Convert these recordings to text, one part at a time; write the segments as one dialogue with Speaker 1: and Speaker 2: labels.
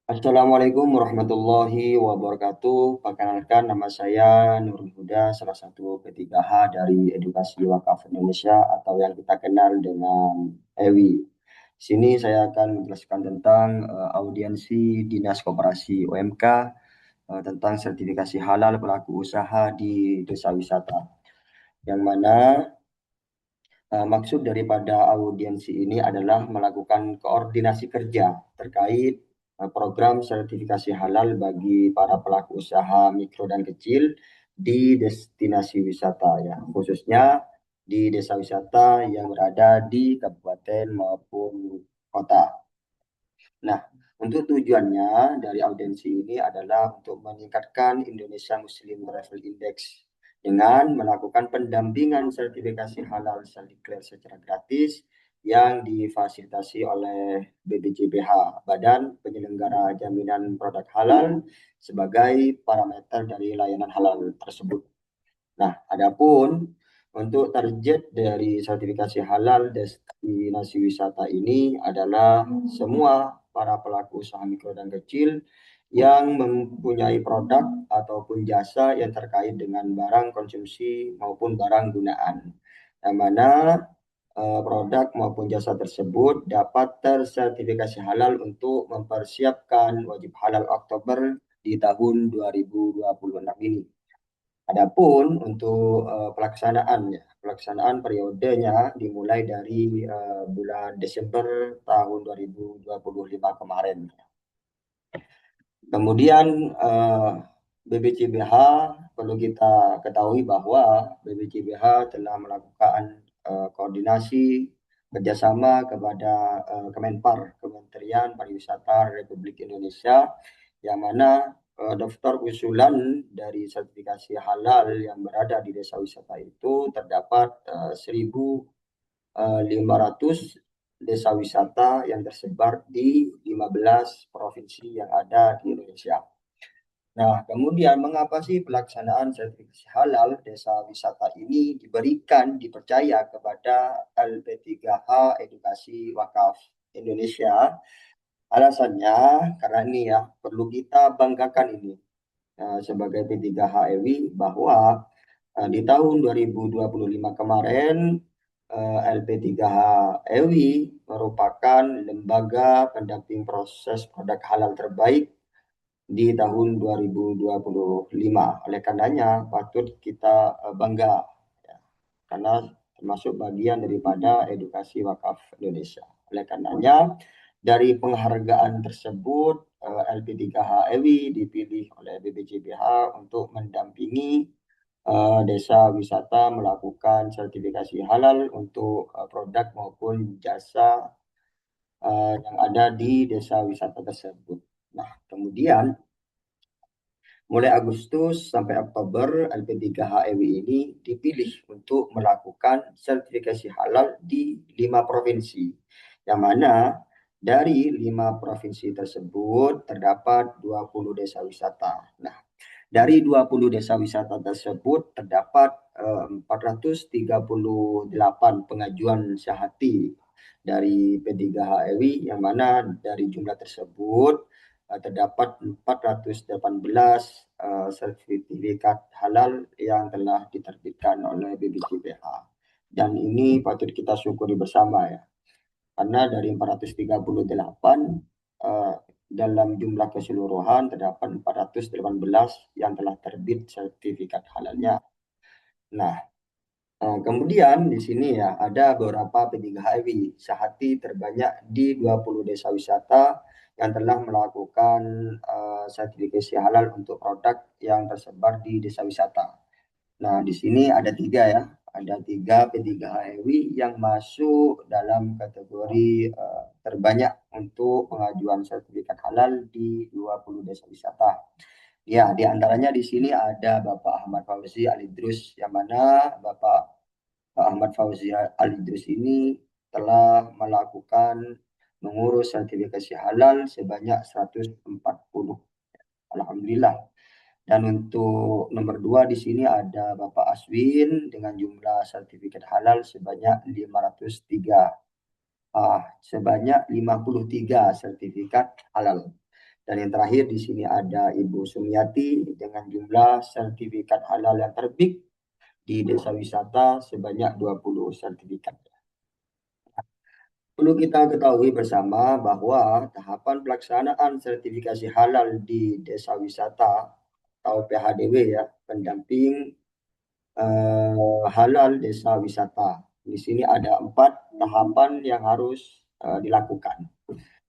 Speaker 1: Assalamualaikum warahmatullahi wabarakatuh. Perkenalkan nama saya Nurul Huda, salah satu P3H dari Edukasi Wakaf Indonesia atau yang kita kenal dengan EWI. Di sini saya akan menjelaskan tentang audiensi Dinas Koperasi UMK tentang sertifikasi halal pelaku usaha di desa wisata. Yang mana maksud daripada audiensi ini adalah melakukan koordinasi kerja terkait program sertifikasi halal bagi para pelaku usaha mikro dan kecil di destinasi wisata ya, khususnya di desa wisata yang berada di kabupaten maupun kota. Nah, untuk tujuannya dari audiensi ini adalah untuk meningkatkan Indonesia Muslim Travel Index dengan melakukan pendampingan sertifikasi halal self-declare secara gratis yang difasilitasi oleh BPJPH, Badan Penyelenggara Jaminan Produk Halal, sebagai parameter dari layanan halal tersebut. Nah, adapun untuk target dari sertifikasi halal destinasi wisata ini adalah semua para pelaku usaha mikro dan kecil yang mempunyai produk ataupun jasa yang terkait dengan barang konsumsi maupun barang gunaan. Yang mana produk maupun jasa tersebut dapat tersertifikasi halal untuk mempersiapkan wajib halal Oktober di tahun 2026 ini. Adapun untuk pelaksanaan periodenya dimulai dari bulan Desember tahun 2025 kemarin. Kemudian BPJBH perlu kita ketahui bahwa BPJBH telah melakukan koordinasi kerjasama kepada Kemenpar, Kementerian Pariwisata Republik Indonesia, yang mana daftar usulan dari sertifikasi halal yang berada di desa wisata itu terdapat 1.500 desa wisata yang tersebar di 15 provinsi yang ada di Indonesia. Nah, kemudian mengapa sih pelaksanaan sertifikasi halal desa wisata ini dipercaya kepada LP3H Edukasi Wakaf Indonesia? Alasannya karena ini ya, perlu kita banggakan ini sebagai P3H EWI bahwa di tahun 2025 kemarin LP3H EWI merupakan lembaga pendamping proses produk halal terbaik di tahun 2025. Oleh karenanya patut kita bangga ya, karena termasuk bagian daripada edukasi wakaf Indonesia. Oleh karenanya dari penghargaan tersebut LP3H EWI dipilih oleh BPJBH untuk mendampingi desa wisata melakukan sertifikasi halal untuk produk maupun jasa yang ada di desa wisata tersebut. Nah, kemudian mulai Agustus sampai Oktober, LP3HEW ini dipilih untuk melakukan sertifikasi halal di 5 provinsi, yang mana dari 5 provinsi tersebut terdapat 20 desa wisata. Nah, dari 20 desa wisata tersebut terdapat 438 pengajuan syahati dari P3HEW, yang mana dari jumlah tersebut terdapat 418 sertifikat halal yang telah diterbitkan oleh BPJPH. Dan ini patut kita syukuri bersama ya. Karena dari 438 dalam jumlah keseluruhan terdapat 418 yang telah terbit sertifikat halalnya. Nah, kemudian di sini ya ada beberapa P3HEW sehati terbanyak di 20 desa wisata yang telah melakukan sertifikasi halal untuk produk yang tersebar di desa wisata. Nah, di sini ada 3 ya, ada 3 P3HEW yang masuk dalam kategori terbanyak untuk pengajuan sertifikat halal di 20 desa wisata. Ya, di antaranya di sini ada Bapak Ahmad Fauzi Alidrus, yang mana Bapak Ahmad Fauzi Alidrus ini telah melakukan mengurus sertifikasi halal sebanyak 140. Alhamdulillah. Dan untuk nomor 2 di sini ada Bapak Aswin dengan jumlah sertifikat halal sebanyak 503. Sebanyak 53 sertifikat halal. Dan yang terakhir di sini ada Ibu Sumiati dengan jumlah sertifikat halal yang terbit di desa wisata sebanyak 20 sertifikat. Perlu kita ketahui bersama bahwa tahapan pelaksanaan sertifikasi halal di desa wisata atau PHDW ya, pendamping halal desa wisata. Di sini ada 4 tahapan yang harus dilakukan.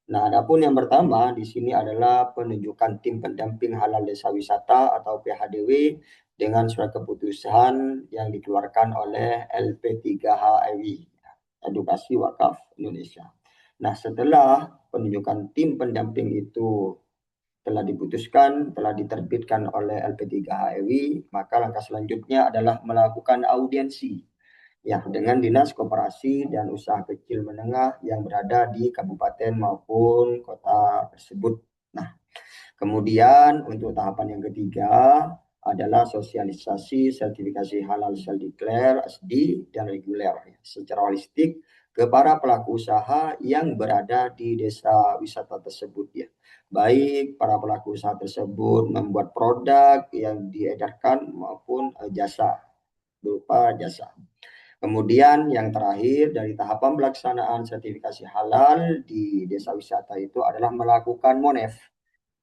Speaker 1: Nah, adapun yang pertama di sini adalah penunjukan tim pendamping halal desa wisata atau PHDW dengan surat keputusan yang dikeluarkan oleh LP3H EWI, Edukasi Wakaf Indonesia. Nah, setelah penunjukan tim pendamping itu telah diputuskan, telah diterbitkan oleh LP3HEWI, maka langkah selanjutnya adalah melakukan audiensi ya dengan Dinas Koperasi dan Usaha Kecil Menengah yang berada di kabupaten maupun kota tersebut. Nah, kemudian untuk tahapan yang ketiga adalah sosialisasi sertifikasi halal self declare SD dan reguler ya, secara holistik ke para pelaku usaha yang berada di desa wisata tersebut ya. Baik para pelaku usaha tersebut membuat produk yang diedarkan maupun jasa berupa jasa. Kemudian yang terakhir dari tahapan pelaksanaan sertifikasi halal di desa wisata itu adalah melakukan MONEF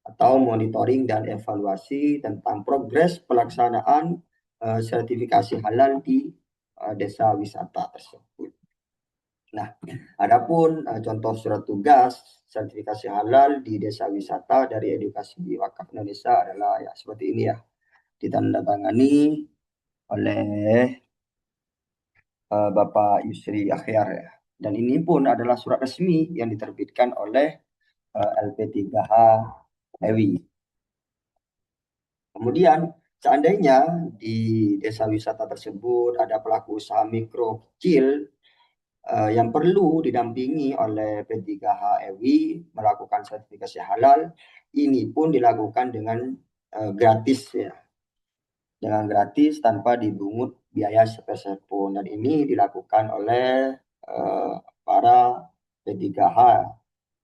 Speaker 1: atau monitoring dan evaluasi tentang progres pelaksanaan sertifikasi halal di desa wisata tersebut. Nah, adapun contoh surat tugas sertifikasi halal di desa wisata dari Edukasi Wakaf Indonesia adalah ya seperti ini ya, ditandatangani oleh Bapak Yusri Akhyar ya. Dan ini pun adalah surat resmi yang diterbitkan oleh LP3H EWI. Kemudian seandainya di desa wisata tersebut ada pelaku usaha mikro kecil yang perlu didampingi oleh P3HEWI melakukan sertifikasi halal, ini pun dilakukan dengan gratis ya, dengan gratis tanpa dibungut biaya sepeser pun, dan ini dilakukan oleh para P3H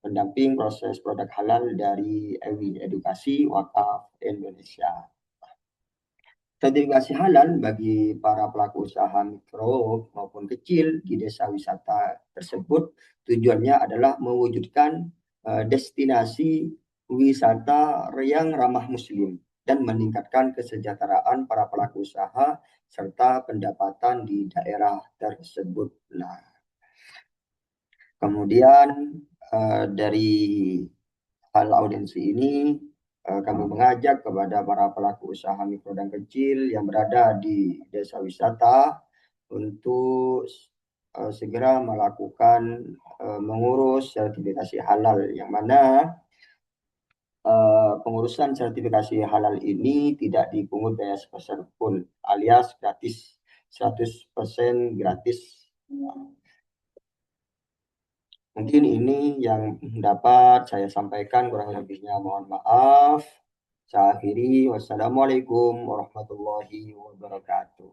Speaker 1: pendamping proses produk halal dari EWI Edukasi Wakaf Indonesia. Sertifikasi halal bagi para pelaku usaha mikro maupun kecil di desa wisata tersebut tujuannya adalah mewujudkan destinasi wisata yang ramah muslim dan meningkatkan kesejahteraan para pelaku usaha serta pendapatan di daerah tersebut. Nah, kemudian dari hal audiensi ini kami mengajak kepada para pelaku usaha mikro dan kecil yang berada di desa wisata untuk segera melakukan mengurus sertifikasi halal, yang mana pengurusan sertifikasi halal ini tidak dipungut biaya sepeser pun alias gratis, 100% gratis. Mungkin ini yang dapat saya sampaikan, kurang lebihnya mohon maaf. Saya akhiri, wassalamualaikum warahmatullahi wabarakatuh.